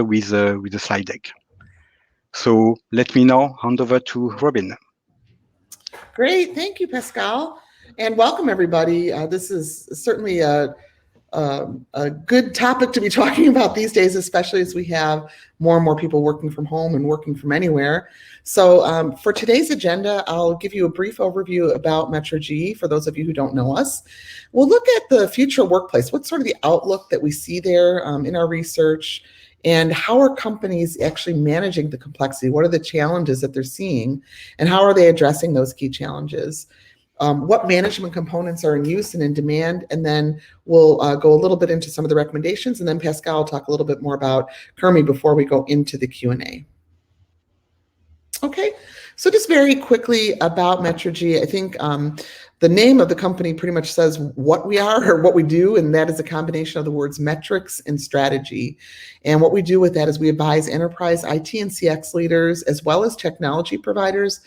with the slide deck. So let me now hand over to Robin. Great, thank you, Pascal, and welcome everybody. This is certainly a good topic to be talking about these days, especially as we have more and more people working from home and working from anywhere. So for today's agenda, I'll give you a brief overview about Metrogee for those of you who don't know us. We'll look at the future workplace, what's sort of the outlook that we see there in our research, and how are companies actually managing the complexity? What are the challenges that they're seeing, and how are they addressing those key challenges? What management components are in use and in demand, and then we'll go a little bit into some of the recommendations, and then Pascal will talk a little bit more about Kurmi before we go into the Q&A. Okay, so just very quickly about Metrogee, I think the name of the company pretty much says what we are or what we do, and that is a combination of the words metrics and strategy. And what we do with that is we advise enterprise IT and CX leaders as well as technology providers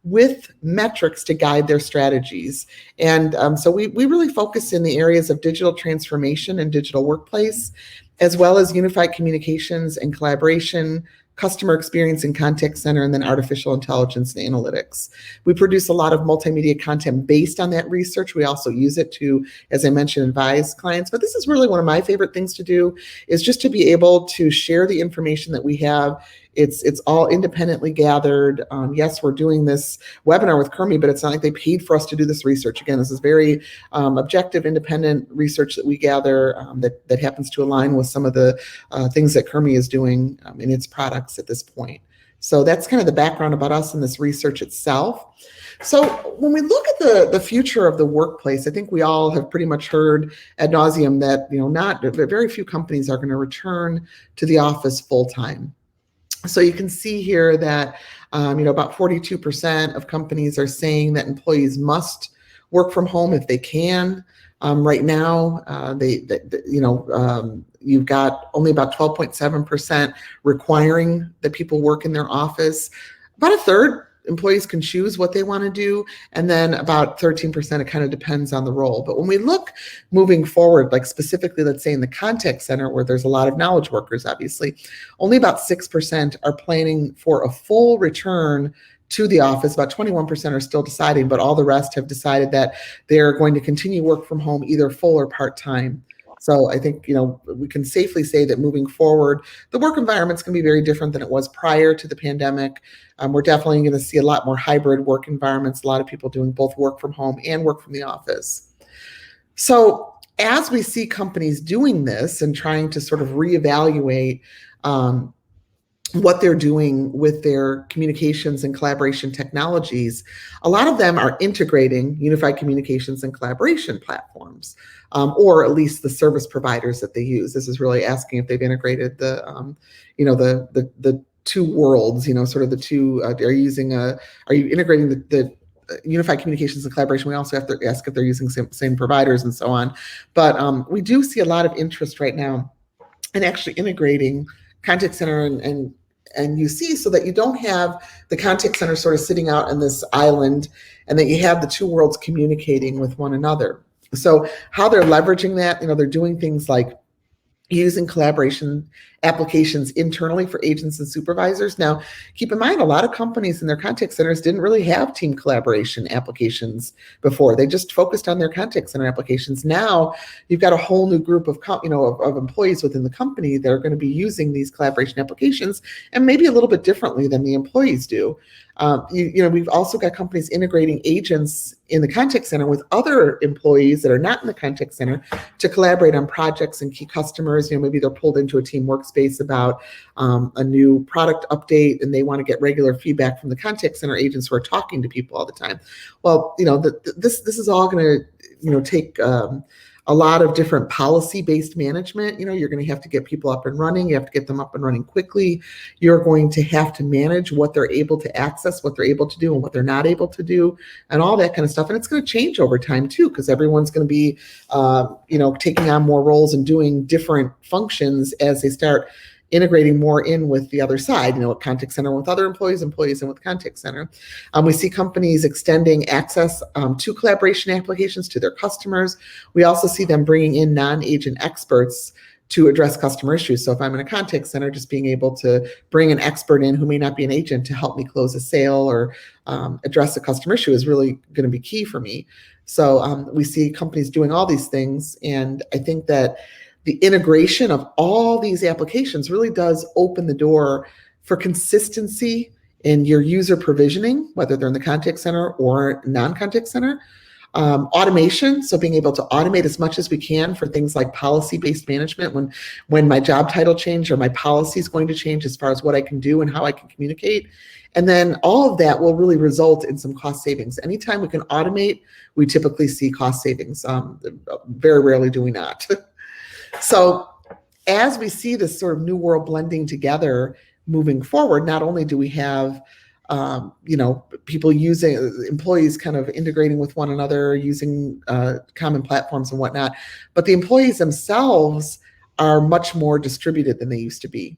with metrics to guide their strategies. And so we really focus in the areas of digital transformation and digital workplace, as well as unified communications and collaboration, customer experience and contact center, and then artificial intelligence and analytics. We produce a lot of multimedia content based on that research. We also use it to, as I mentioned, advise clients. But this is really one of my favorite things to do, is just to be able to share the information that we have. It's all independently gathered. Yes, we're doing this webinar with Kurmi, but it's not like they paid for us to do this research. Again, this is very objective, independent research that we gather that happens to align with some of the things that Kurmi is doing in its products at this point. So that's kind of the background about us and this research itself. So when we look at the future of the workplace, I think we all have pretty much heard ad nauseum that very few companies are going to return to the office full time. So you can see here that about 42% of companies are saying that employees must work from home if they can. Right now, you've got only about 12.7% requiring that people work in their office. About a third employees can choose what they want to do, and then about 13% it kind of depends on the role. But when we look moving forward, like specifically, let's say in the contact center where there's a lot of knowledge workers, obviously, only about 6% are planning for a full return to the office. About 21% are still deciding, but all the rest have decided that they're going to continue work from home, either full or part-time. So I think, we can safely say that moving forward, the work environment's going to be very different than it was prior to the pandemic. We're definitely going to see a lot more hybrid work environments, a lot of people doing both work from home and work from the office. So as we see companies doing this and trying to sort of reevaluate what they're doing with their communications and collaboration technologies, a lot of them are integrating unified communications and collaboration platforms, or at least the service providers that they use. This is really asking if they've integrated the two worlds, sort of the two, are you integrating the unified communications and collaboration? We also have to ask if they're using same providers and so on. But we do see a lot of interest right now in actually integrating contact center and UC, so that you don't have the contact center sort of sitting out in this island, and that you have the two worlds communicating with one another. So how they're leveraging that, they're doing things like using collaboration applications internally for agents and supervisors. Now, keep in mind, a lot of companies in their contact centers didn't really have team collaboration applications before. They just focused on their contact center applications. Now, you've got a whole new group of employees within the company that are going to be using these collaboration applications, and maybe a little bit differently than the employees do. We've also got companies integrating agents in the contact center with other employees that are not in the contact center to collaborate on projects and key customers. Maybe they're pulled into a team workspace about a new product update, and they want to get regular feedback from the contact center agents who are talking to people all the time. Well, this is all going to take a lot of different policy-based management. You're going to have to get people up and running. You have to get them up and running quickly. You're going to have to manage what they're able to access, what they're able to do, and what they're not able to do, and all that kind of stuff. And it's going to change over time too, because everyone's going to be, taking on more roles and doing different functions as they start integrating more in with the other side, contact center with other employees in with contact center. We see companies extending access to collaboration applications to their customers. We also see them bringing in non-agent experts to address customer issues. So if I'm in a contact center, just being able to bring an expert in who may not be an agent to help me close a sale or address a customer issue is really going to be key for me. So we see companies doing all these things. And I think that the integration of all these applications really does open the door for consistency in your user provisioning, whether they're in the contact center or non-contact center. Automation, so being able to automate as much as we can for things like policy-based management when my job title changed or my policy is going to change as far as what I can do and how I can communicate. And then all of that will really result in some cost savings. Anytime we can automate, we typically see cost savings. Very rarely do we not. So as we see this sort of new world blending together moving forward, not only do we have people using, employees kind of integrating with one another, using common platforms and whatnot, but the employees themselves are much more distributed than they used to be.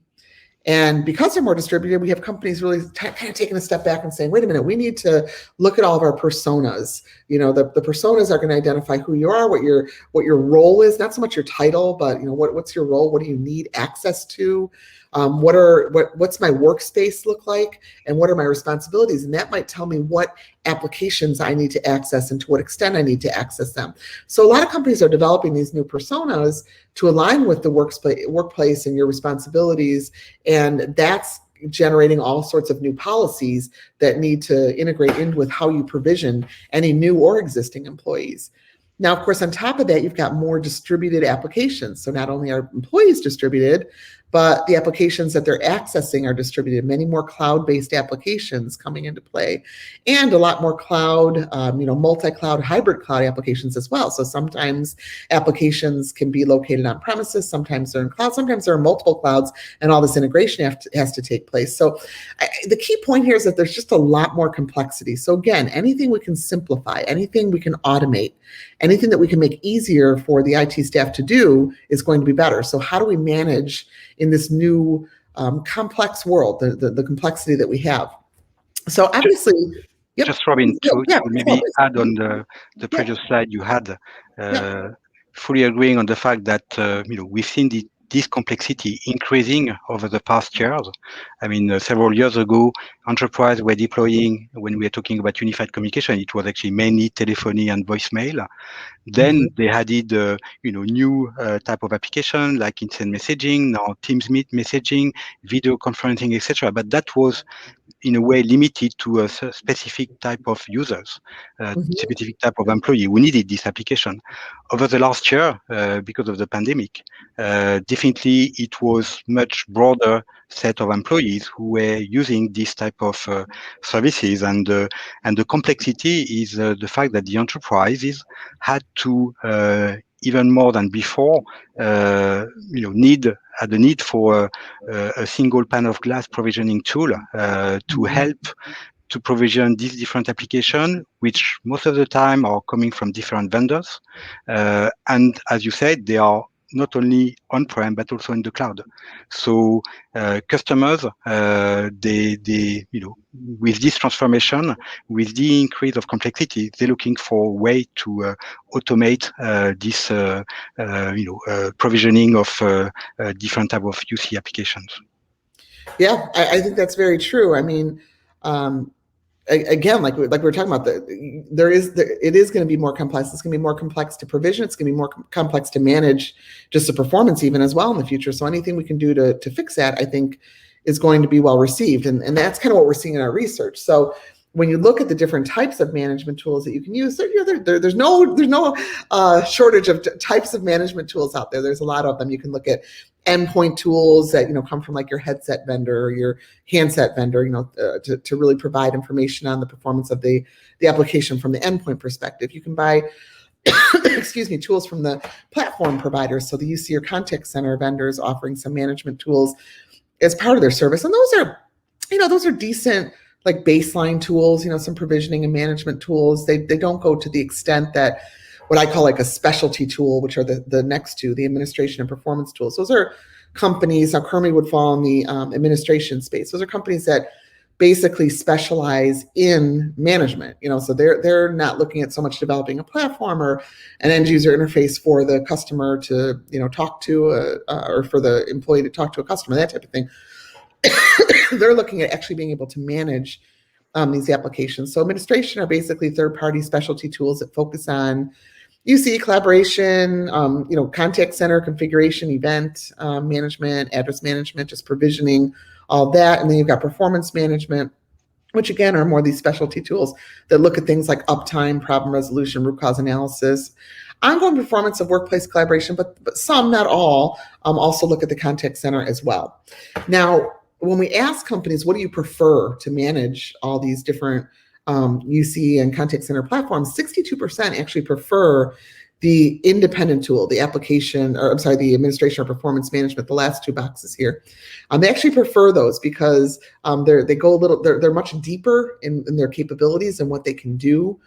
And because they're more distributed, we have companies really kind of taking a step back and saying, wait a minute, we need to look at all of our personas. The personas are going to identify who you are, what your role is, not so much your title, but what's your role? What do you need access to? What's my workspace look like, and what are my responsibilities? And that might tell me what applications I need to access and to what extent I need to access them. So a lot of companies are developing these new personas to align with the workplace and your responsibilities, and that's generating all sorts of new policies that need to integrate in with how you provision any new or existing employees. Now, of course, on top of that, you've got more distributed applications. So not only are employees distributed, but the applications that they're accessing are distributed. Many more cloud-based applications coming into play, and a lot more cloud, multi-cloud, hybrid cloud applications as well. So sometimes applications can be located on premises, sometimes they're in cloud, sometimes they're in multiple clouds, and all this integration has to take place. So the key point here is that there's just a lot more complexity. So again, anything we can simplify, anything we can automate, anything that we can make easier for the IT staff to do is going to be better. So how do we manage in this new complex world, the complexity that we have? So obviously, just Robin, to maybe add on the previous slide you had, fully agreeing on the fact that we've seen this complexity increasing over the past years. I mean, several years ago, enterprise were deploying, when we are talking about unified communication, it was actually mainly telephony and voicemail. Then they added, new type of application like instant messaging, now Teams Meet messaging, video conferencing, etc. But that was in a way limited to a specific type of users, specific type of employee who needed this application. Over the last year, because of the pandemic, definitely it was much broader set of employees who were using this type of services, and the complexity is the fact that the enterprises had to even more than before, had the need for a single pane of glass provisioning tool to help to provision these different applications, which most of the time are coming from different vendors. And as you said, they are not only on-prem, but also in the cloud. So customers, with this transformation, with the increase of complexity, they're looking for a way to automate this, provisioning of different type of UC applications. Yeah, I think that's very true. I mean, again, like we're talking about, it is going to be more complex. It's going to be more complex to provision. It's going to be more complex to manage just the performance even as well in the future. So anything we can do to fix that, I think, is going to be well received. And that's kind of what we're seeing in our research. So when you look at the different types of management tools that you can use, there's no shortage of types of management tools out there. There's a lot of them. You can look at endpoint tools that come from like your headset vendor or your handset vendor, to really provide information on the performance of the application from the endpoint perspective. You can buy tools from the platform providers. So the UC or contact center vendors offering some management tools as part of their service, and those are decent, like baseline tools, some provisioning and management tools. They don't go to the extent that what I call like a specialty tool, which are the next two, the administration and performance tools. Those are companies, now Kurmi would fall in the administration space. Those are companies that basically specialize in management. So they're not looking at so much developing a platform or an end user interface for the customer to talk to or for the employee to talk to a customer, that type of thing. They're looking at actually being able to manage these applications. So administration are basically third-party specialty tools that focus on UC collaboration, contact center configuration, event management, address management, just provisioning, all that. And then you've got performance management, which again are more these specialty tools that look at things like uptime, problem resolution, root cause analysis, ongoing performance of workplace collaboration, but some, not all, also look at the contact center as well. Now, when we ask companies, what do you prefer to manage all these different UC and contact center platforms, 62% actually prefer the independent tool, the application, or I'm sorry, the administration or performance management, the last two boxes here. They actually prefer those because they're much deeper in their capabilities and what they can do.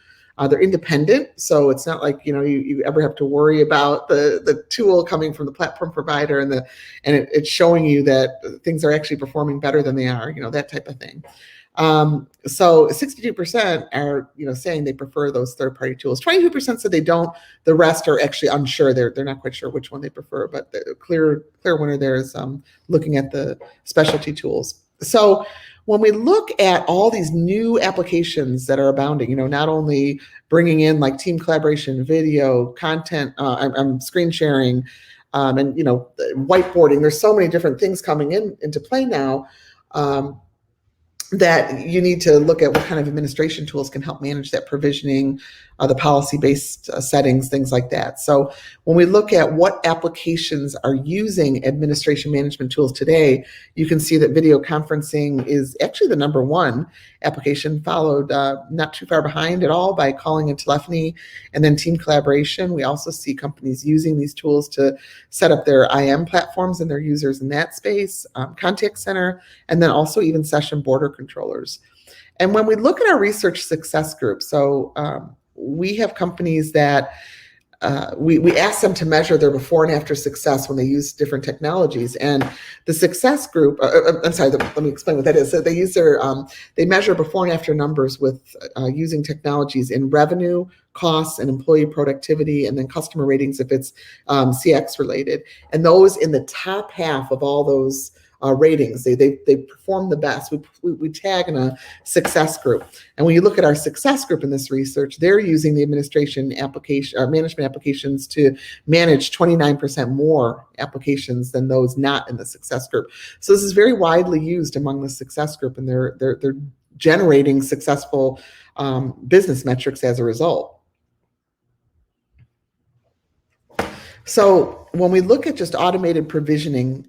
They're independent, so it's not like you ever have to worry about the tool coming from the platform provider and it's showing you that things are actually performing better than they are, that type of thing. So 62% are saying they prefer those third-party tools. 22% said they don't. The rest are actually unsure. They're not quite sure which one they prefer, but the clear winner there is looking at the specialty tools. So when we look at all these new applications that are abounding, not only bringing in like team collaboration, video, content, screen sharing, and whiteboarding. There's so many different things coming into play now. That you need to look at what kind of administration tools can help manage that provisioning, the policy-based settings, things like that. So when we look at what applications are using administration management tools today, you can see that video conferencing is actually the number one application, followed not too far behind at all by calling and telephony, and then team collaboration. We also see companies using these tools to set up their IM platforms and their users in that space, contact center, and then also even session border controllers. And when we look at our research success group, so we have companies that we ask them to measure their before and after success when they use different technologies. And the success group, let me explain what that is. So they measure before and after numbers with using technologies in revenue, costs, and employee productivity, and then customer ratings if it's CX related. And those in the top half of all those ratings, they perform the best. We tag in a success group, and when you look at our success group in this research, they're using the administration application management applications to manage 29% more applications than those not in the success group. So this is very widely used among the success group, and they're generating successful business metrics as a result. So when we look at just automated provisioning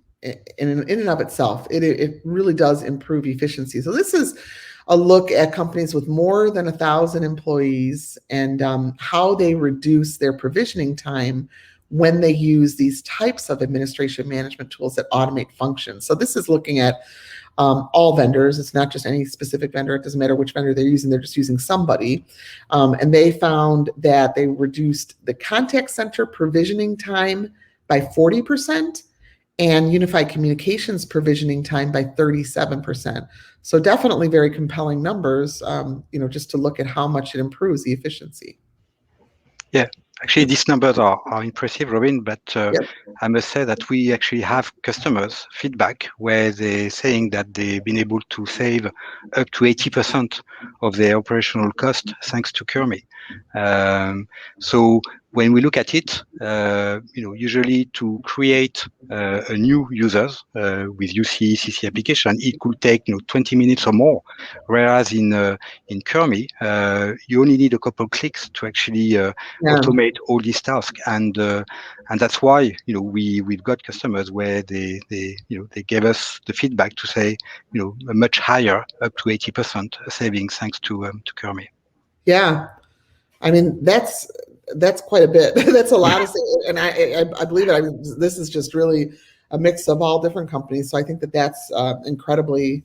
in and of itself, it really does improve efficiency. So this is a look at companies with more than 1,000 employees and how they reduce their provisioning time when they use these types of administration management tools that automate functions. So this is looking at all vendors. It's not just any specific vendor. It doesn't matter which vendor they're using. They're just using somebody. And they found that they reduced the contact center provisioning time by 40%. And unified communications provisioning time by 37%. So definitely very compelling numbers, just to look at how much it improves the efficiency. Yeah, actually, these numbers are impressive, Robin, but Yep. I must say that we actually have customers feedback where they're saying that they've been able to save up to 80% of their operational cost thanks to Kurmi. So when we look at it, usually to create a new users with UC CC application, it could take 20 minutes or more. Whereas in Kurmi, you only need a couple clicks to actually automate all these tasks, and that's why we've got customers where they gave us the feedback to say a much higher, up to 80% savings thanks to Kurmi. Yeah, I mean that's quite a bit. That's a lot of things, and I believe it. I mean, this is just really a mix of all different companies. So I think that's incredibly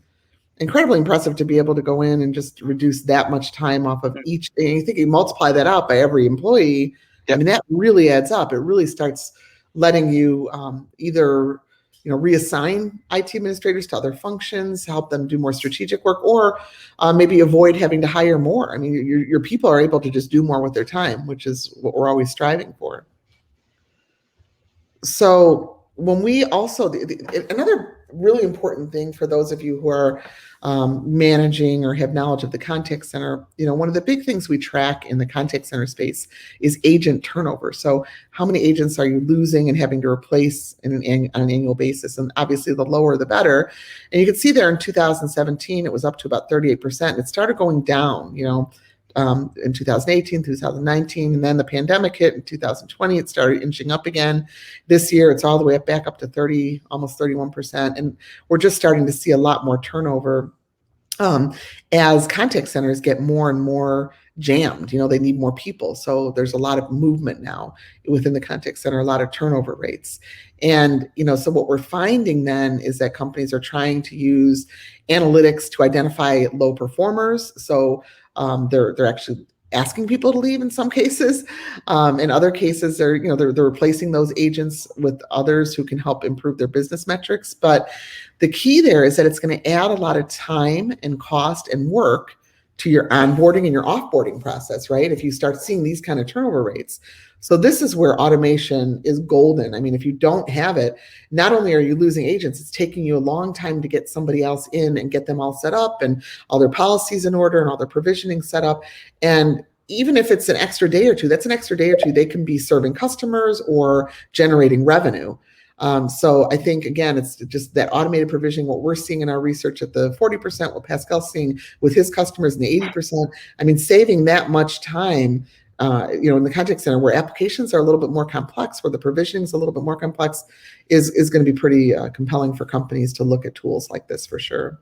impressive to be able to go in and just reduce that much time off of each. And you think you multiply that out by every employee. Yep. I mean, that really adds up. It really starts letting you either reassign IT administrators to other functions, help them do more strategic work, or maybe avoid having to hire more. I mean, your people are able to just do more with their time, which is what we're always striving for. So when we also, another really important thing for those of you who are managing or have knowledge of the contact center, one of the big things we track in the contact center space is agent turnover. So how many agents are you losing and having to replace on an annual basis? And obviously the lower the better. And you can see there in 2017, it was up to about 38%. It started going down, in 2018, 2019, and then the pandemic hit in 2020. It started inching up again. This year, it's all the way back up to 30, almost 31%. And we're just starting to see a lot more turnover as contact centers get more and more jammed. They need more people. So there's a lot of movement now within the contact center, a lot of turnover rates. And, so what we're finding then is that companies are trying to use analytics to identify low performers. So they're actually asking people to leave in some cases. In other cases, they're replacing those agents with others who can help improve their business metrics. But the key there is that it's going to add a lot of time and cost and work to your onboarding and your offboarding process, right? If you start seeing these kind of turnover rates. So this is where automation is golden. I mean, if you don't have it, not only are you losing agents, it's taking you a long time to get somebody else in and get them all set up and all their policies in order and all their provisioning set up. And even if it's an extra day or two, that's an extra day or two. They can be serving customers or generating revenue. So I think, again, it's just that automated provisioning, what we're seeing in our research at the 40%, what Pascal's seeing with his customers in the 80%, I mean, saving that much time, in the contact center where applications are a little bit more complex, where the provisioning is a little bit more complex, is going to be pretty compelling for companies to look at tools like this for sure.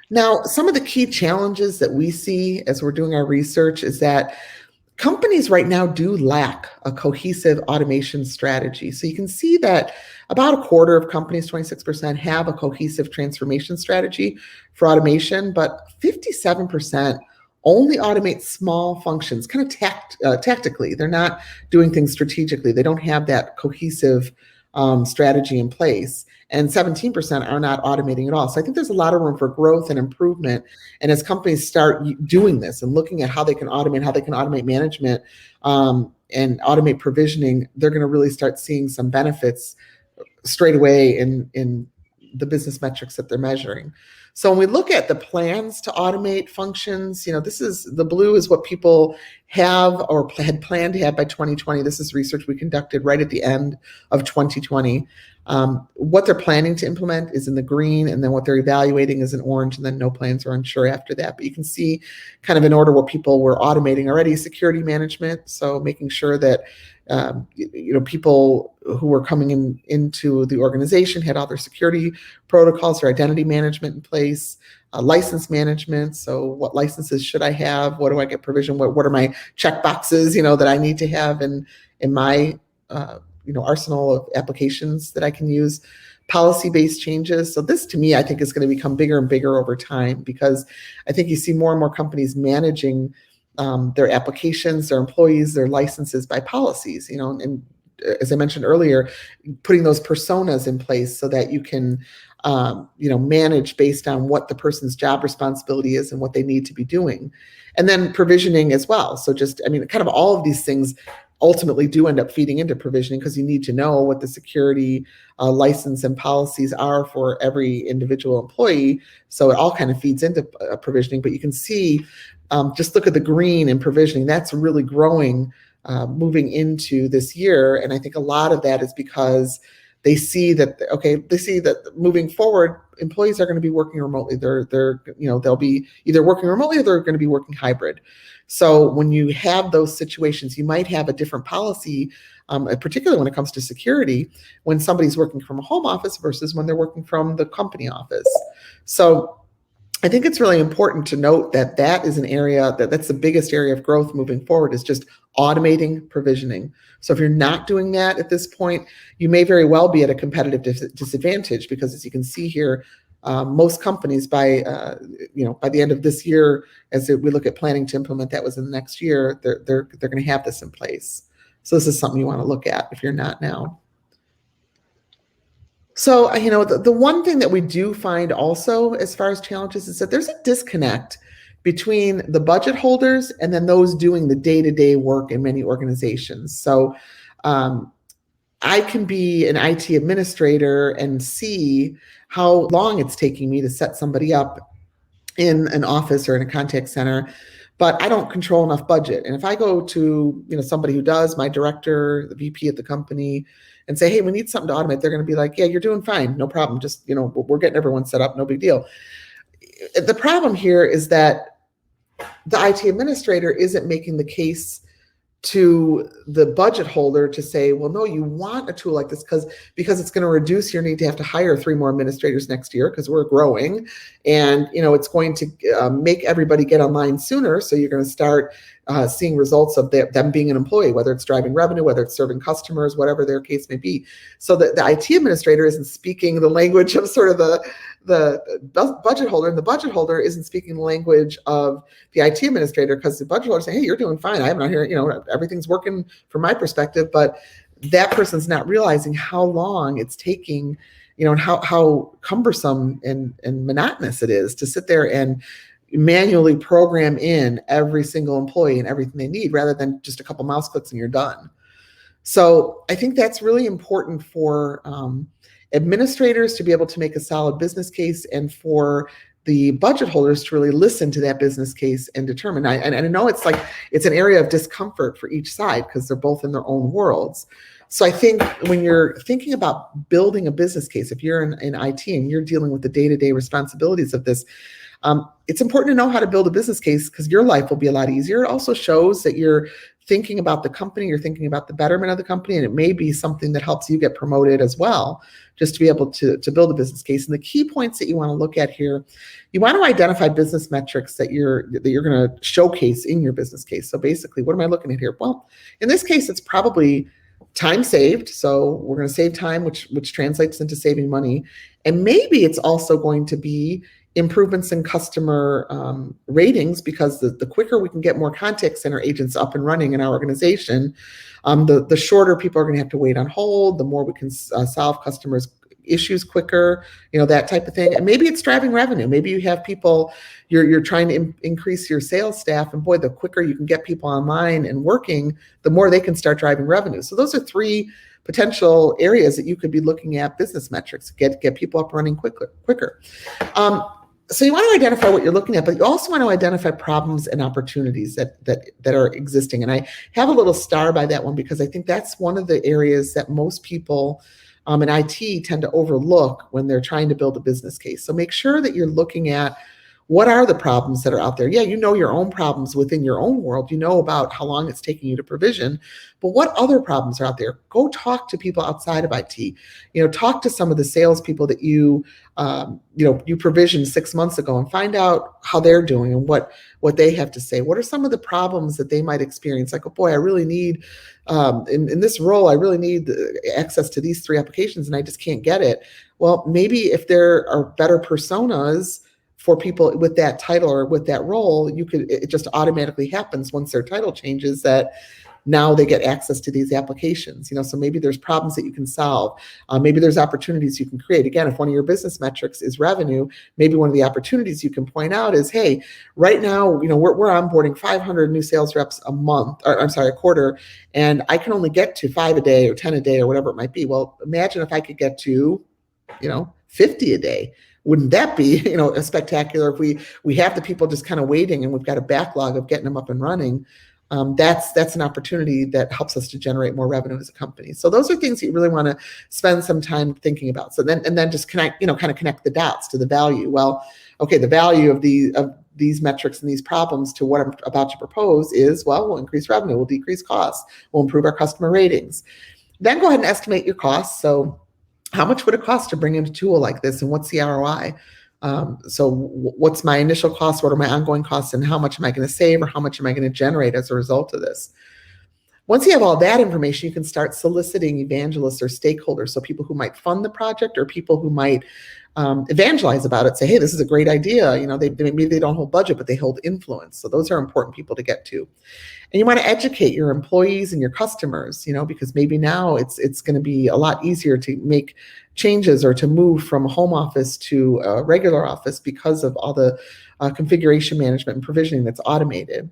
Now, some of the key challenges that we see as we're doing our research is that companies right now do lack a cohesive automation strategy. So you can see that about a quarter of companies, 26%, have a cohesive transformation strategy for automation, but 57% only automate small functions, kind of tactically. They're not doing things strategically. They don't have that cohesive strategy in place. And 17% are not automating at all. So I think there's a lot of room for growth and improvement. And as companies start doing this and looking at how they can automate management and automate provisioning, they're going to really start seeing some benefits straight away in the business metrics that they're measuring. So when we look at the plans to automate functions, the blue is what people have or had planned to have by 2020. This is research we conducted right at the end of 2020. What they're planning to implement is in the green, and then what they're evaluating is in orange, and then no plans or unsure after that. But you can see kind of in order what people were automating already: security management, so making sure that people who were coming into the organization had all their security protocols or identity management in place, license management. So what licenses should I have? What do I get provision? What are my check boxes, that I need to have in my arsenal of applications that I can use? Policy-based changes. So this, to me, I think is going to become bigger and bigger over time, because I think you see more and more companies managing their applications, their employees, their licenses by policies, and as I mentioned earlier, putting those personas in place so that you can, manage based on what the person's job responsibility is and what they need to be doing. And then provisioning as well. So kind of all of these things ultimately do end up feeding into provisioning, because you need to know what the security license and policies are for every individual employee. So it all kind of feeds into provisioning. But you can see, just look at the green in provisioning. That's really growing moving into this year. And I think a lot of that is because they see that moving forward, employees are going to be working remotely. They'll be either working remotely or they're going to be working hybrid. So when you have those situations, you might have a different policy, particularly when it comes to security, when somebody's working from a home office versus when they're working from the company office. So I think it's really important to note that that is an area that's the biggest area of growth moving forward, is just automating provisioning. So if you're not doing that at this point, you may very well be at a competitive disadvantage, because as you can see here, most companies by the end of this year, as we look at planning to implement that was in the next year, they're going to have this in place. So this is something you want to look at if you're not now. So, the one thing that we do find also as far as challenges is that there's a disconnect between the budget holders and then those doing the day-to-day work in many organizations. So, I can be an IT administrator and see how long it's taking me to set somebody up in an office or in a contact center, but I don't control enough budget. And if I go to somebody who does, my director, the VP at the company, and say, hey, we need something to automate, they're going to be like, yeah, you're doing fine, no problem, just we're getting everyone set up, no big deal. The problem here is that the IT administrator isn't making the case to the budget holder to say, well, no, you want a tool like this because it's going to reduce your need to have to hire 3 more administrators next year because we're growing, and it's going to make everybody get online sooner. So you're going to start seeing results of them being an employee, whether it's driving revenue, whether it's serving customers, whatever their case may be. So the IT administrator isn't speaking the language of sort of the budget holder, and the budget holder isn't speaking the language of the IT administrator, because the budget holder is saying, hey, you're doing fine, I'm not here, everything's working from my perspective, but that person's not realizing how long it's taking, and how cumbersome and monotonous it is to sit there and manually program in every single employee and everything they need, rather than just a couple mouse clicks and you're done. So I think that's really important for administrators to be able to make a solid business case, and for the budget holders to really listen to that business case and determine. And I know it's an area of discomfort for each side because they're both in their own worlds. So I think when you're thinking about building a business case, if you're in IT and you're dealing with the day-to-day responsibilities of this, it's important to know how to build a business case, because your life will be a lot easier. It also shows that you're thinking about the company, you're thinking about the betterment of the company, and it may be something that helps you get promoted as well, just to be able to build a business case. And the key points that you want to look at here, you want to identify business metrics that you're going to showcase in your business case. So basically, what am I looking at here? Well, in this case, it's probably time saved. So we're going to save time, which translates into saving money. And maybe it's also going to be improvements in customer ratings, because the quicker we can get more contact center agents up and running in our organization, the shorter people are going to have to wait on hold, the more we can solve customers' issues quicker, that type of thing. And maybe it's driving revenue. Maybe you have people, you're trying to increase your sales staff, and boy, the quicker you can get people online and working, the more they can start driving revenue. So those are 3 potential areas that you could be looking at business metrics, get people up running quicker. So you want to identify what you're looking at, but you also want to identify problems and opportunities that are existing. And I have a little star by that one, because I think that's one of the areas that most people in IT tend to overlook when they're trying to build a business case. So make sure that you're looking at what are the problems that are out there. Yeah, your own problems within your own world. You know about how long it's taking you to provision, but what other problems are out there? Go talk to people outside of IT. Talk to some of the salespeople that you provisioned 6 months ago, and find out how they're doing and what they have to say. What are some of the problems that they might experience? Like, oh boy, I really need in this role, I really need access to these 3 applications, and I just can't get it. Well, maybe if there are better personas for people with that title or with that role, it just automatically happens once their title changes, that now they get access to these applications. So maybe there's problems that you can solve. Maybe there's opportunities you can create. Again, if one of your business metrics is revenue, maybe one of the opportunities you can point out is, hey, right now, we're onboarding 500 new sales reps a quarter, and I can only get to 5 a day or 10 a day or whatever it might be. Well, imagine if I could get to, 50 a day. Wouldn't that be, a spectacular? If we have the people just kind of waiting, and we've got a backlog of getting them up and running, that's an opportunity that helps us to generate more revenue as a company. So those are things that you really want to spend some time thinking about. So then just connect, kind of connect the dots to the value. Well, okay, the value of these metrics and these problems to what I'm about to propose is, well, we'll increase revenue, we'll decrease costs, we'll improve our customer ratings. Then go ahead and estimate your costs. So how much would it cost to bring in a tool like this, and what's the ROI? So what's my initial cost? What are my ongoing costs? And how much am I going to save, or how much am I going to generate as a result of this? Once you have all that information, you can start soliciting evangelists or stakeholders, so people who might fund the project or people who might evangelize about it, say, hey, this is a great idea. Maybe they don't hold budget, but they hold influence. So those are important people to get to. And you want to educate your employees and your customers, because maybe now it's going to be a lot easier to make changes or to move from a home office to a regular office because of all the configuration management and provisioning that's automated.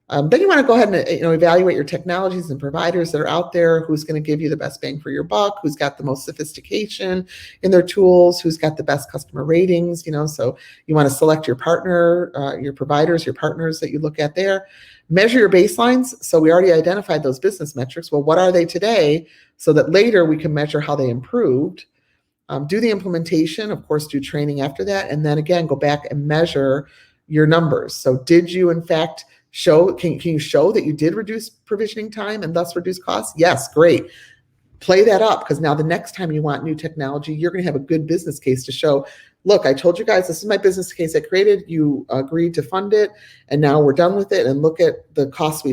Then you want to go ahead and evaluate your technologies and providers that are out there, who's going to give you the best bang for your buck, who's got the most sophistication in their tools, who's got the best customer ratings. So you want to select your partner, your providers, your partners that you look at there. Measure your baselines. So we already identified those business metrics. Well, what are they today, so that later we can measure how they improved? Do the implementation, of course, do training after that, and then again go back and measure your numbers. So did you in fact can you show that you did reduce provisioning time and thus reduce costs? Yes, great. Play that up, because now the next time you want new technology, you're going to have a good business case to show, look, I told you guys, this is my business case I created. You agreed to fund it, and now we're done with it. And look at the cost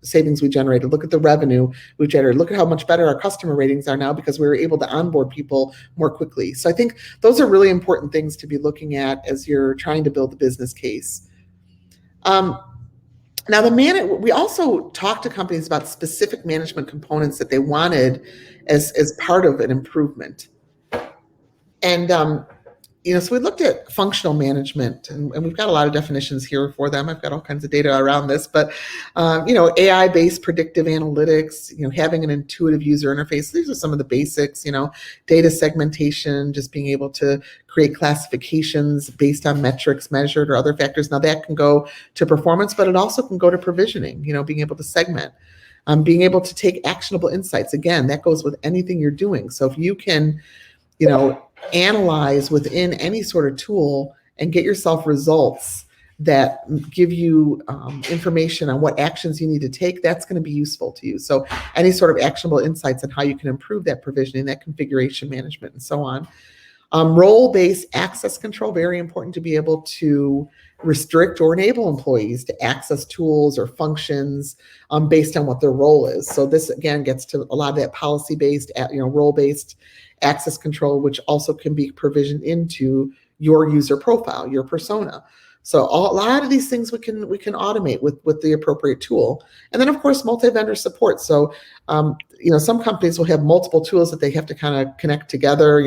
savings we generated. Look at the revenue we generated. Look at how much better our customer ratings are now because we were able to onboard people more quickly. So I think those are really important things to be looking at as you're trying to build the business case. Now, we also talked to companies about specific management components that they wanted as part of an improvement. And so we looked at functional management, and we've got a lot of definitions here for them. I've got all kinds of data around this, but AI-based predictive analytics, having an intuitive user interface. These are some of the basics. Data segmentation, just being able to create classifications based on metrics measured or other factors. Now that can go to performance, but it also can go to provisioning. Being able to segment, being able to take actionable insights. Again, that goes with anything you're doing. So if you can, analyze within any sort of tool and get yourself results that give you information on what actions you need to take, that's going to be useful to you. So any sort of actionable insights on how you can improve that provisioning, that configuration management, and so on. Role-based access control, very important to be able to restrict or enable employees to access tools or functions based on what their role is. So this, again, gets to a lot of that policy-based, role-based access control, which also can be provisioned into your user profile, your persona. So a lot of these things we can automate with the appropriate tool. And then, of course, multi-vendor support. So, some companies will have multiple tools that they have to kind of connect together,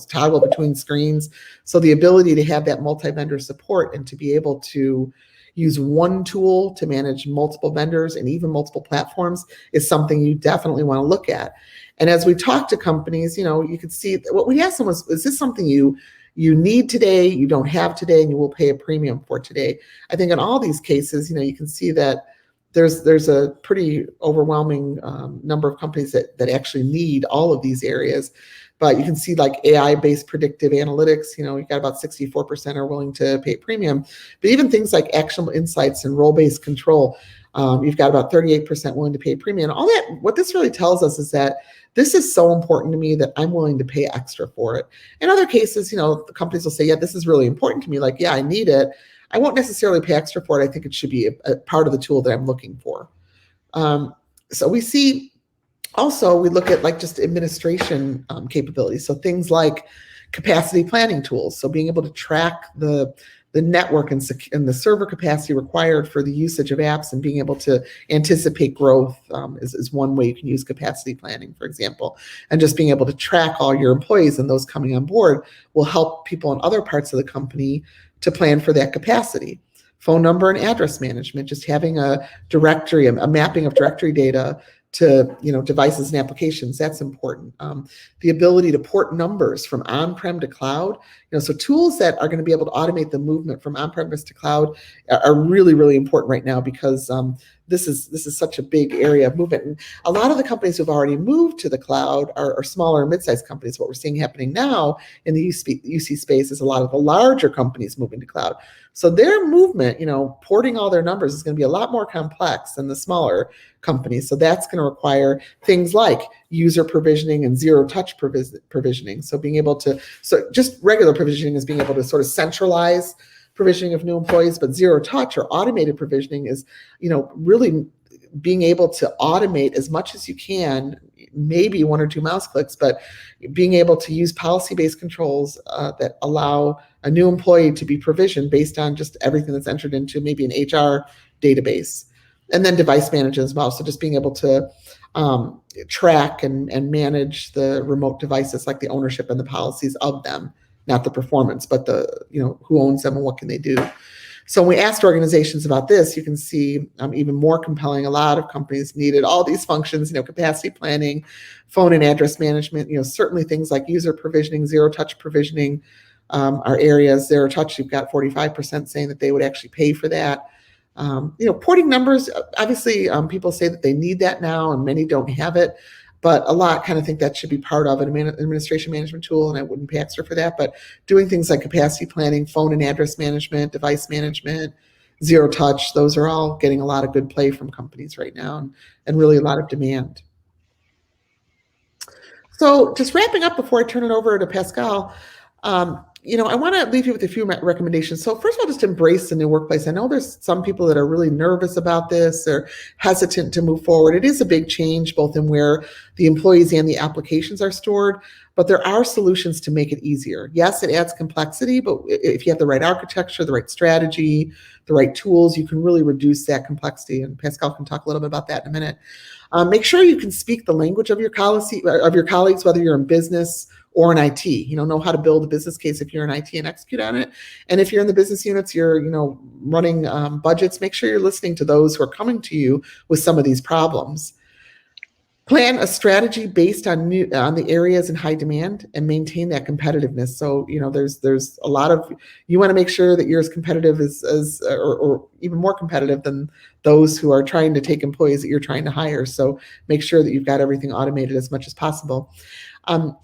toggle between screens. So the ability to have that multi-vendor support and to be able to use one tool to manage multiple vendors and even multiple platforms is something you definitely want to look at. And as we talk to companies, you can see what we asked them was, is this something you need today, you don't have today, and you will pay a premium for today? I think in all these cases, you can see that there's a pretty overwhelming number of companies that actually need all of these areas. But you can see like AI-based predictive analytics, you've got about 64% are willing to pay a premium. But even things like actionable insights and role-based control, you've got about 38% willing to pay a premium. All that, what this really tells us is that this is so important to me that I'm willing to pay extra for it. In other cases, the companies will say, yeah, this is really important to me. Like, yeah, I need it. I won't necessarily pay extra for it. I think it should be a part of the tool that I'm looking for. So we see also, we look at like just administration capabilities. So things like capacity planning tools. So being able to track the network and the server capacity required for the usage of apps and being able to anticipate growth is one way you can use capacity planning, for example. And just being able to track all your employees and those coming on board will help people in other parts of the company to plan for that capacity. Phone number and address management, just having a directory, a mapping of directory data to devices and applications, that's important. The ability to port numbers from on-prem to cloud, so tools that are going to be able to automate the movement from on-premise to cloud are really, really important right now, because this is such a big area of movement. And a lot of the companies who've already moved to the cloud are smaller and mid-sized companies. What we're seeing happening now in the UC space is a lot of the larger companies moving to cloud. So their movement, porting all their numbers is going to be a lot more complex than the smaller companies. So that's going to require things like user provisioning and zero-touch provisioning. So being able to, just regular provisioning is being able to sort of centralize provisioning of new employees, but zero-touch or automated provisioning is, really being able to automate as much as you can, maybe one or two mouse clicks, but being able to use policy-based controls that allow a new employee to be provisioned based on just everything that's entered into maybe an HR database. And then device management as well. So just being able to track and manage the remote devices, like the ownership and the policies of them, not the performance, but the, who owns them and what can they do. So when we asked organizations about this, you can see even more compelling. A lot of companies needed all these functions, capacity planning, phone and address management, certainly things like user provisioning, zero-touch provisioning are areas. Zero-touch, you've got 45% saying that they would actually pay for that. Porting numbers, obviously people say that they need that now and many don't have it, but a lot kind of think that should be part of an administration management tool, and I wouldn't pay extra for that. But doing things like capacity planning, phone and address management, device management, zero touch, those are all getting a lot of good play from companies right now and really a lot of demand. So just wrapping up before I turn it over to Pascal, I want to leave you with a few recommendations. So first of all, just embrace the new workplace. I know there's some people that are really nervous about this or hesitant to move forward. It is a big change, both in where the employees and the applications are stored, but there are solutions to make it easier. Yes, it adds complexity, but if you have the right architecture, the right strategy, the right tools, you can really reduce that complexity. And Pascal can talk a little bit about that in a minute. Make sure you can speak the language of your colleagues, whether you're in business or in IT. Know how to build a business case if you're in IT and execute on it. And if you're in the business units, you're running budgets, make sure you're listening to those who are coming to you with some of these problems. Plan a strategy based on the areas in high demand and maintain that competitiveness. So there's a lot of, you want to make sure that you're as competitive as or even more competitive than those who are trying to take employees that you're trying to hire. So make sure that you've got everything automated as much as possible.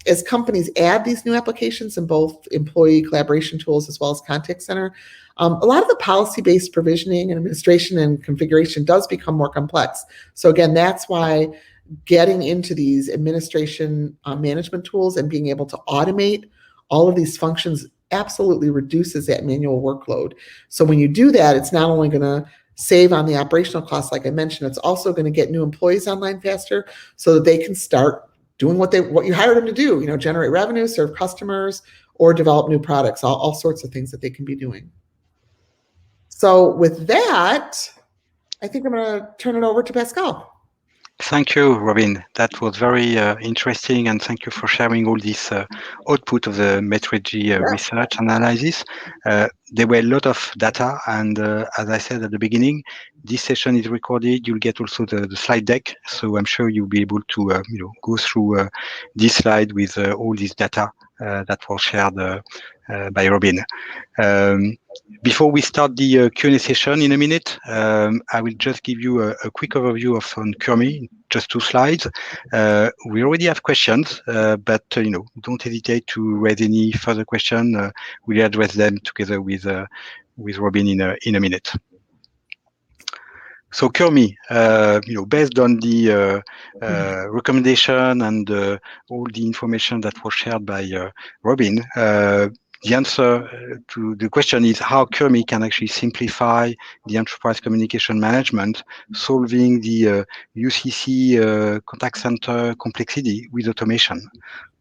As companies add these new applications in both employee collaboration tools as well as contact center, a lot of the policy-based provisioning and administration and configuration does become more complex. So again, that's why getting into these administration management tools and being able to automate all of these functions absolutely reduces that manual workload. So when you do that, it's not only going to save on the operational costs, like I mentioned, it's also going to get new employees online faster so that they can start doing what you hired them to do, generate revenue, serve customers, or develop new products, all sorts of things that they can be doing. So with that, I think I'm going to turn it over to Pascal. Thank you, Robin. That was very interesting, and thank you for sharing all this output of the Metrogee research analysis. There were a lot of data, and as I said at the beginning, this session is recorded. You'll get also the slide deck, so I'm sure you'll be able to go through this slide with all this data that was shared by Robin. Before we start the Q&A session in a minute, I will just give you a quick overview of Kurmi, just 2 slides. We already have questions, but don't hesitate to raise any further question. We'll address them together with Robin in a minute. So Kurmi, based on the recommendation and all the information that was shared by Robin, the answer to the question is how Kurmi can actually simplify the enterprise communication management, solving the UCC contact center complexity with automation.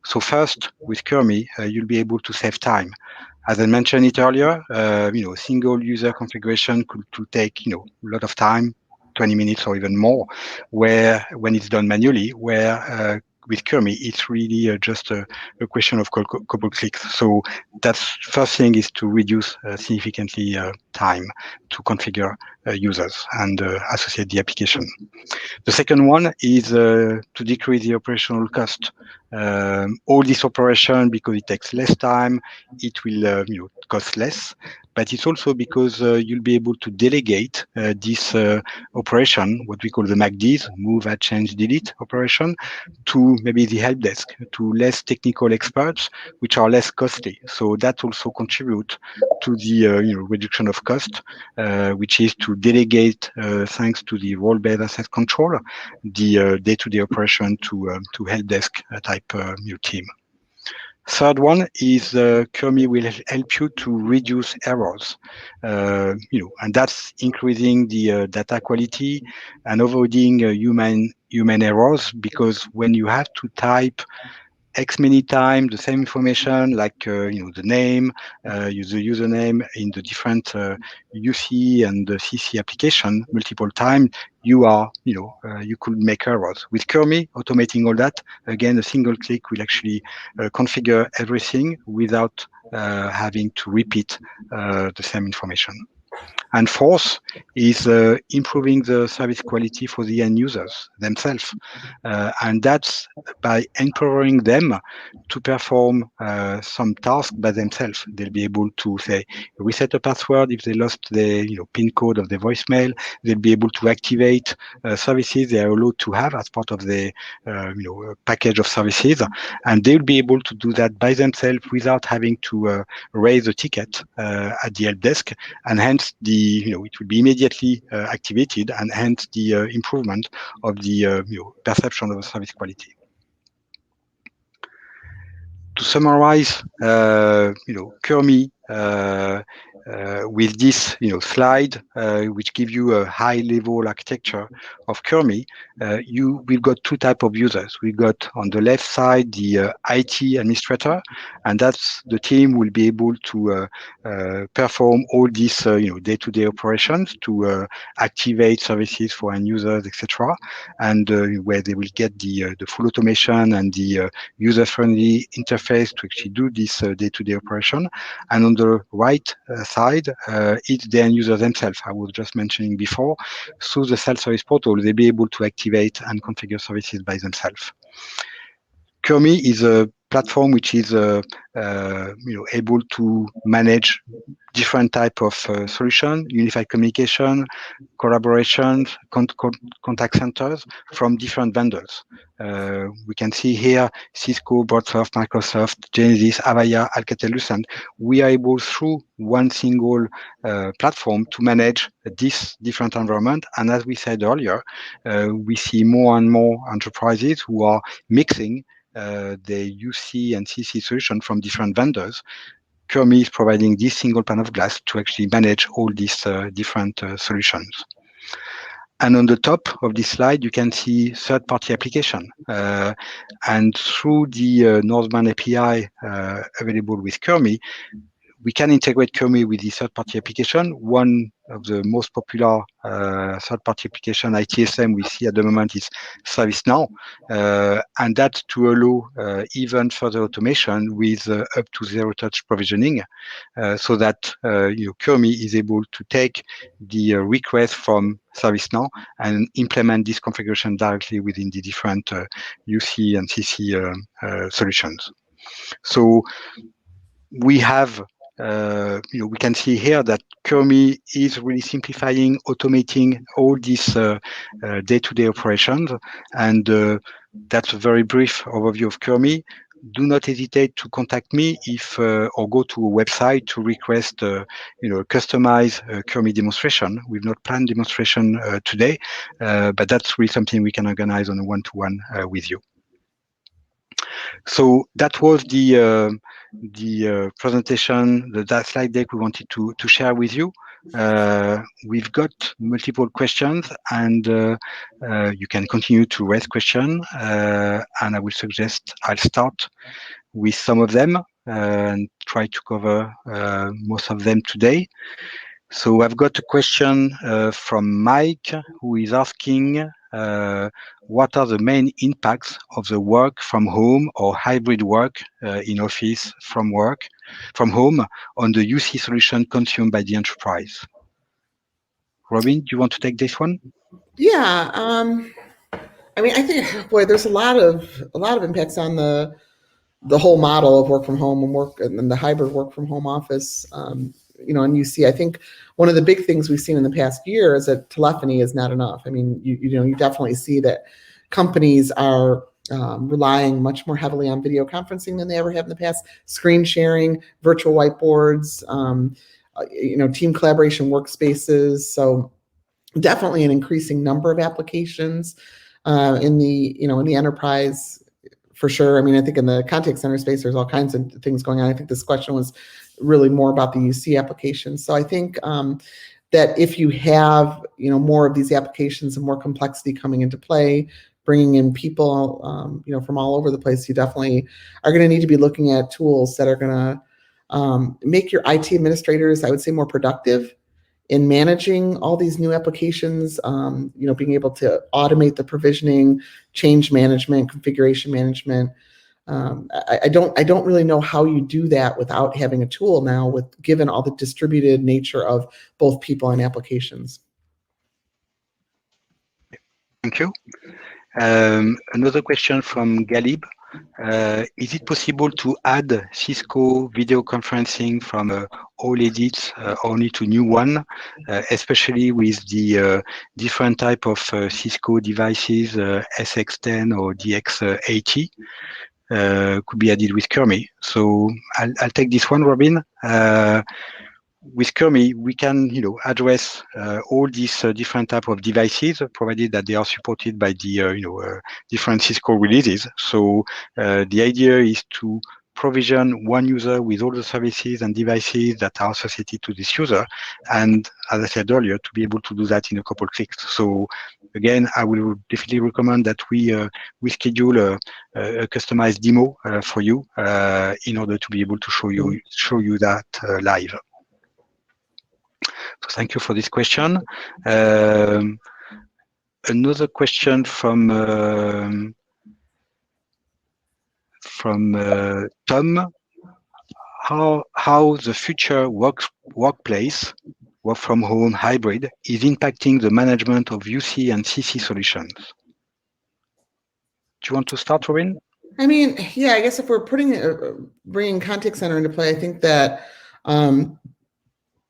So first, with Kurmi, you'll be able to save time. As I mentioned it earlier, single user configuration could take a lot of time, 20 minutes or even more, where when it's done manually, where with Kurmi, it's really just a question of couple clicks. So that's first thing is to reduce significantly time to configure users and associate the application. The second one is to decrease the operational cost. All this operation, because it takes less time, it will cost less. But it's also because you'll be able to delegate this operation, what we call the MACDs, move, add, change, delete operation, to maybe the help desk, to less technical experts, which are less costly. So that also contribute to the reduction of cost, which is to delegate, thanks to the role-based asset control, the day-to-day operation to help desk type team. Third one is Kurmi will help you to reduce errors, and that's increasing the data quality and avoiding human errors, because when you have to type X many times the same information, like the name, the username in the different UC and the CC application multiple times, you could make errors. With Kurmi, automating all that, again, a single click will actually configure everything without having to repeat the same information. And fourth is improving the service quality for the end users themselves. And that's by empowering them to perform some task by themselves. They'll be able to, say, reset a password if they lost the PIN code of the voicemail. They'll be able to activate services they are allowed to have as part of the package of services. And they'll be able to do that by themselves without having to raise a ticket at the help desk, and hence it will be immediately activated, and hence the improvement of the perception of the service quality. To summarize, Kurmi with this slide, which give you a high-level architecture of Kurmi, we've got two types of users. We've got on the left side the IT administrator, and that's the team will be able to perform all these day-to-day operations to activate services for end users, etc., and where they will get the full automation and the user-friendly interface to actually do this day-to-day operation. And on the right side, it's the end user themselves. I was just mentioning before, through the self-service portal, they'll be able to activate and configure services by themselves. Kurmi is a platform which is able to manage different type of solution, unified communication, collaboration, contact centers from different vendors. We can see here Cisco, Broadsoft, Microsoft, Genesys, Avaya, Alcatel-Lucent. We are able through one single platform to manage this different environment. And as we said earlier, we see more and more enterprises who are mixing the UC and CC solution from different vendors. Kurmi is providing this single pane of glass to actually manage all these different solutions. And on the top of this slide, you can see third-party application. And through the Northbound API available with Kurmi, we can integrate Kurmi with the third-party application. One of the most popular third-party application ITSM we see at the moment is ServiceNow, and that's to allow even further automation with up to zero-touch provisioning, so that Kurmi is able to take the request from ServiceNow and implement this configuration directly within the different UC and CC solutions. So we have, we can see here that Kurmi is really simplifying, automating all these day-to-day operations, and that's a very brief overview of Kurmi. Do not hesitate to contact me if or go to a website to request a customized Kurmi demonstration. We've not planned demonstration today, but that's really something we can organize on a one-to-one with you. So that was the presentation, that slide deck we wanted to share with you. We've got multiple questions, and you can continue to raise questions, and I will suggest I'll start with some of them and try to cover most of them today. So I've got a question from Mike, who is asking, what are the main impacts of the work from home or hybrid work in office from home on the UC solution consumed by the enterprise? Robin, do you want to take this one? Yeah, I mean, I think, boy, there's a lot of impacts on the whole model of work from home and the hybrid work from home office. And UC, I think one of the big things we've seen in the past year is that telephony is not enough. I mean, you definitely see that companies are relying much more heavily on video conferencing than they ever have in the past. Screen sharing, virtual whiteboards, team collaboration workspaces. So definitely an increasing number of applications in the enterprise for sure. I mean, I think in the contact center space, there's all kinds of things going on. I think this question was really more about the UC applications. So I think that if you have, more of these applications and more complexity coming into play, bringing in people, from all over the place, you definitely are going to need to be looking at tools that are going to make your IT administrators, I would say, more productive in managing all these new applications, being able to automate the provisioning, change management, configuration management. I don't really know how you do that without having a tool now, given all the distributed nature of both people and applications. Thank you. Another question from Galib. Is it possible to add Cisco video conferencing from all edits only to new one, especially with the different type of Cisco devices, SX10 or DX80? Could be added with Kurmi. So I'll take this one, Robin. With Kurmi, we can, address all these different type of devices, provided that they are supported by the, different Cisco releases. So the idea is to provision one user with all the services and devices that are associated to this user. And as I said earlier, to be able to do that in a couple of clicks. So again, I will definitely recommend that we schedule a customized demo for you in order to be able to show you that live. So thank you for this question. Another question from Tom. How the future workplace, work from home, hybrid is impacting the management of UC and CC solutions? Do you want to start, Robin? I mean, yeah, I guess if we're bringing contact center into play, I think that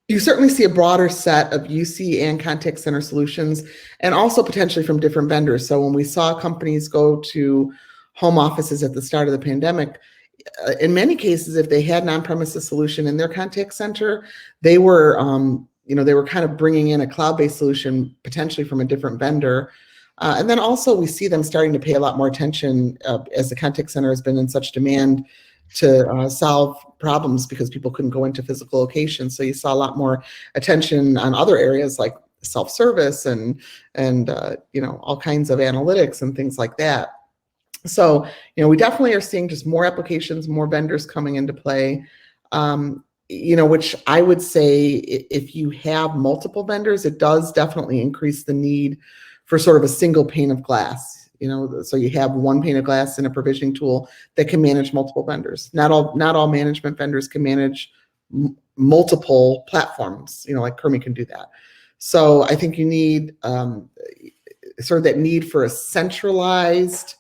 you certainly see a broader set of UC and contact center solutions, and also potentially from different vendors. So when we saw companies go to home offices at the start of the pandemic, in many cases, if they had an on-premises solution in their contact center, they were, they were kind of bringing in a cloud-based solution potentially from a different vendor. And then also we see them starting to pay a lot more attention as the contact center has been in such demand to solve problems because people couldn't go into physical locations. So you saw a lot more attention on other areas like self-service and all kinds of analytics and things like that. So, we definitely are seeing just more applications, more vendors coming into play, which I would say if you have multiple vendors, it does definitely increase the need for sort of a single pane of glass. So you have one pane of glass in a provisioning tool that can manage multiple vendors. Not all management vendors can manage multiple platforms, like Kurmi can do that. So I think you need sort of that need for a centralized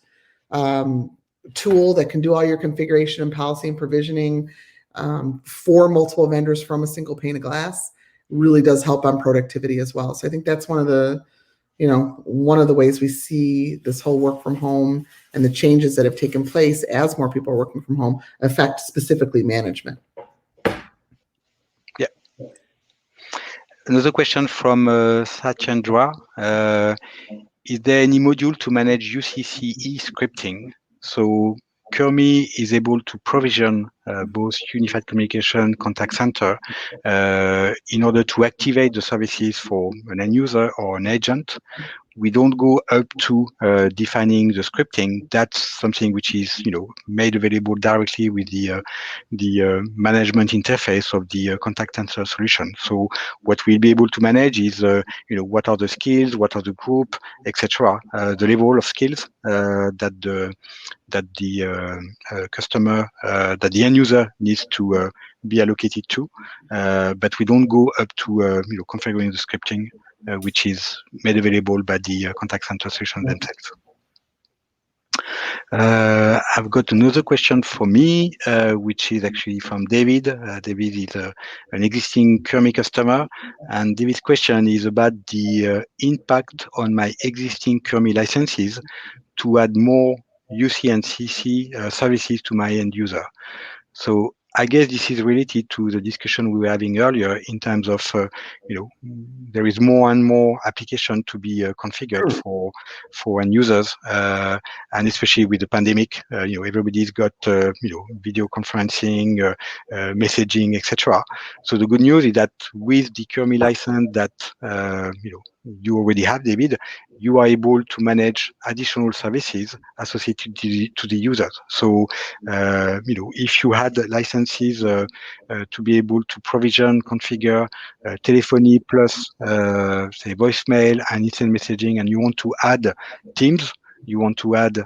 tool that can do all your configuration and policy and provisioning for multiple vendors from a single pane of glass really does help on productivity as well. So I think that's one of the ways we see this whole work from home and the changes that have taken place as more people are working from home affect specifically management. Yeah. Another question from Satchandra. Is there any module to manage UCCE scripting? So Kurmi is able to provision both unified communication contact center in order to activate the services for an end user or an agent. We don't go up to defining the scripting. That's something which is made available directly with the management interface of the contact center solution. So what we'll be able to manage is what are the skills, what are the group, etc. The level of skills that the customer, that the end user needs to be allocated to, but we don't go up to configuring the scripting, which is made available by the contact center solution themselves. I've got another question for me, which is actually from David. David is an existing Kurmi customer, and David's question is about the impact on my existing Kurmi licenses to add more UC and CC services to my end user. So I guess this is related to the discussion we were having earlier in terms of, there is more and more application to be configured for end users, and especially with the pandemic, everybody's got, video conferencing, messaging, etc. So the good news is that with the Kurmi license that, you already have, David, you are able to manage additional services associated to the users. So, if you had licenses to be able to provision, configure telephony plus, say, voicemail and instant messaging, and you want to add Teams, you want to add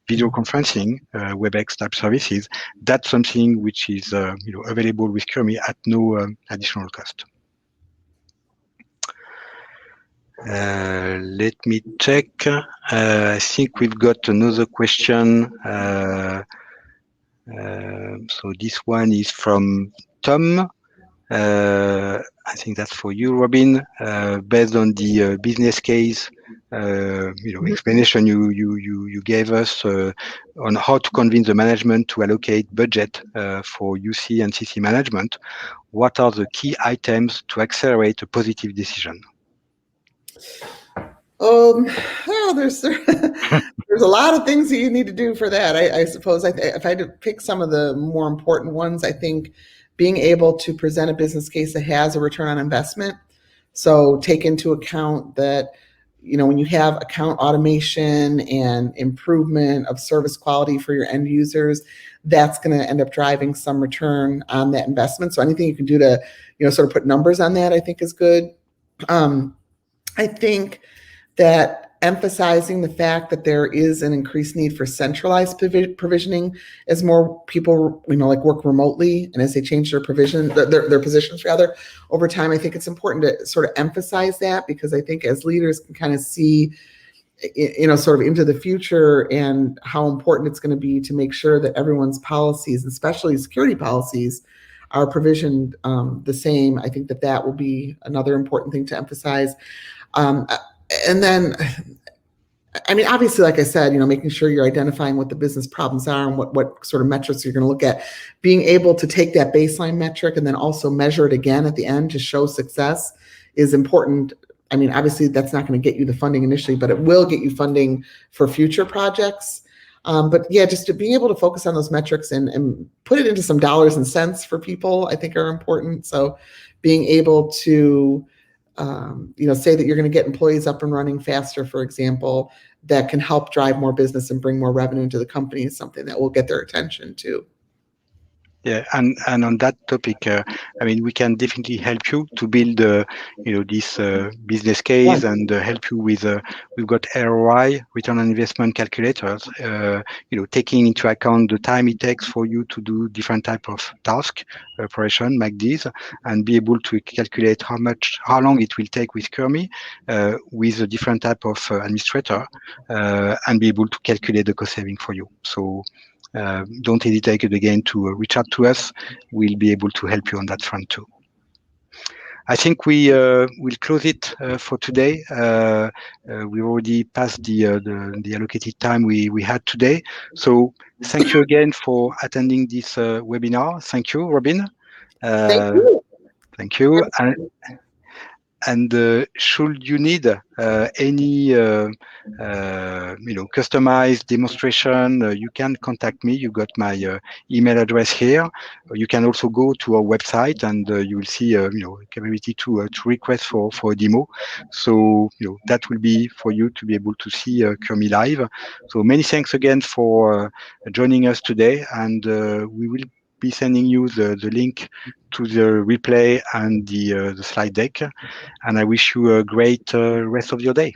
video conferencing, WebEx type services, that's something which is available with Kurmi at no additional cost. Let me check. I think we've got another question. So this one is from Tom. I think that's for you, Robin. Based on the business case, explanation you gave us on how to convince the management to allocate budget for UC and CC management, what are the key items to accelerate a positive decision? Well, there's a lot of things that you need to do for that. I suppose if I had to pick some of the more important ones, I think being able to present a business case that has a return on investment. So take into account that, when you have account automation and improvement of service quality for your end users, that's going to end up driving some return on that investment. So anything you can do to, sort of put numbers on that, I think is good. I think that emphasizing the fact that there is an increased need for centralized provisioning as more people, work remotely, and as they change their positions rather over time, I think it's important to sort of emphasize that, because I think as leaders can kind of see, sort of into the future and how important it's going to be to make sure that everyone's policies, especially security policies, are provisioned the same. I think that will be another important thing to emphasize. And then, obviously, like I said, making sure you're identifying what the business problems are and what sort of metrics you're going to look at. Being able to take that baseline metric and then also measure it again at the end to show success is important. Obviously, that's not going to get you the funding initially, but it will get you funding for future projects. But yeah, just being able to focus on those metrics and put it into some dollars and cents for people, I think, are important. So being able to say that you're going to get employees up and running faster, for example, that can help drive more business and bring more revenue into the company is something that will get their attention too. Yeah, and on that topic, we can definitely help you to build, this business case and help you with. We've got ROI, return on investment calculators. Taking into account the time it takes for you to do different type of task operation like this, and be able to calculate how long it will take with Kurmi, with a different type of administrator, and be able to calculate the cost saving for you. So. Don't hesitate again to reach out to us. We'll be able to help you on that front too. I think we will close it for today. We already passed the allocated time we had today. So thank you again for attending this webinar. Thank you, Robin. Thank you. Thank you. And should you need any customized demonstration, you can contact me. You got my email address here. You can also go to our website and you will see capability to request for a demo. So that will be for you to be able to see Kurmi live. So many thanks again for joining us today, and we will be sending you the link to the replay and the slide deck. And I wish you a great rest of your day.